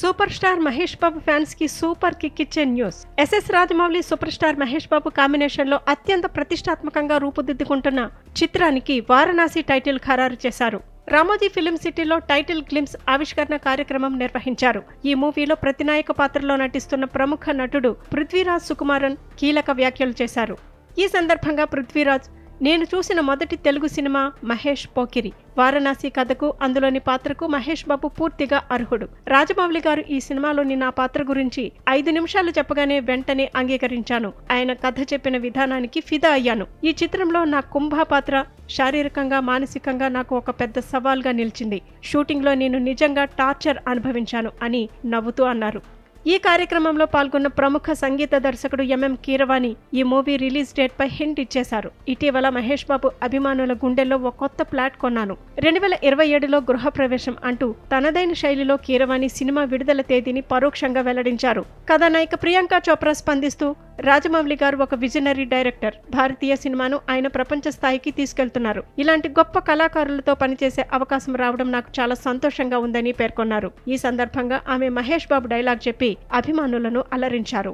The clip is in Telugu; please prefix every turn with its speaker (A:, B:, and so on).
A: Super star Mahesh Babu fans కి సూపర్ కిక్ ఇచ్చే news. SS Rajamouli super star Mahesh Babu combination లో అత్యంత ప్రతిష్టాత్మకంగా రూపుదిద్దుకుంటున్న చిత్రానికి వారణాసి టైటిల్ ఖరారు చేశారు. రామోజీ ఫిలిం సిటీలో టైటిల్ గ్లిమ్స్ ఆవిష్కరణ కార్యక్రమం నిర్వహించారు. ఈ మూవీలో ప్రతినాయక పాత్రలో నటిస్తున్న ప్రముఖ నటుడు పృథ్వీరాజ్ సుకుమారన్ కీలక వ్యాఖ్యలు చేశారు. ఈ సందర్భంగా పృథ్వీరాజ్, నేను చూసిన మొదటి తెలుగు సినిమా మహేష్ పోకిరి. వారణాసి కథకు, అందులోని పాత్రకు మహేష్ బాబు పూర్తిగా అర్హుడు. రాజమౌళి గారు ఈ సినిమాలోని నా పాత్ర గురించి 5 నిమిషాలు చెప్పగానే వెంటనే అంగీకరించాను. ఆయన కథ చెప్పిన విధానానికి ఫిదా అయ్యాను. ఈ చిత్రంలో నా కుంభ పాత్ర శారీరకంగా, మానసికంగా నాకు ఒక పెద్ద సవాల్గా నిలిచింది. షూటింగ్లో నేను నిజంగా టార్చర్ అనుభవించాను అని నవ్వుతూ అన్నారు. ఈ కార్యక్రమంలో పాల్గొన్న ప్రముఖ సంగీత దర్శకుడు ఎంఎం కీరవాణి ఈ మూవీ రిలీజ్ డేట్ పై హింట్ ఇచ్చేశారు. ఇటీవల మహేష్ బాబు అభిమానుల గుండెల్లో ఒక కొత్త ప్లాట్ కొన్నాను. 2027లో గృహప్రవేశం అంటూ తనదైన శైలిలో కీరవాణి సినిమా విడుదల తేదీని పరోక్షంగా వెల్లడించారు. కథానాయిక ప్రియాంక చోప్రా స్పందిస్తూ, రాజమౌళి గారు ఒక విజనరీ డైరెక్టర్. భారతీయ సినిమాను ఆయన ప్రపంచ స్థాయికి తీసుకెళ్తున్నారు. ఇలాంటి గొప్ప కళాకారులతో పనిచేసే అవకాశం రావడం నాకు చాలా సంతోషంగా ఉందని పేర్కొన్నారు. ఈ సందర్భంగా ఆమె మహేష్ బాబు డైలాగ్ చెప్పి అభిమానులను అలరించారు.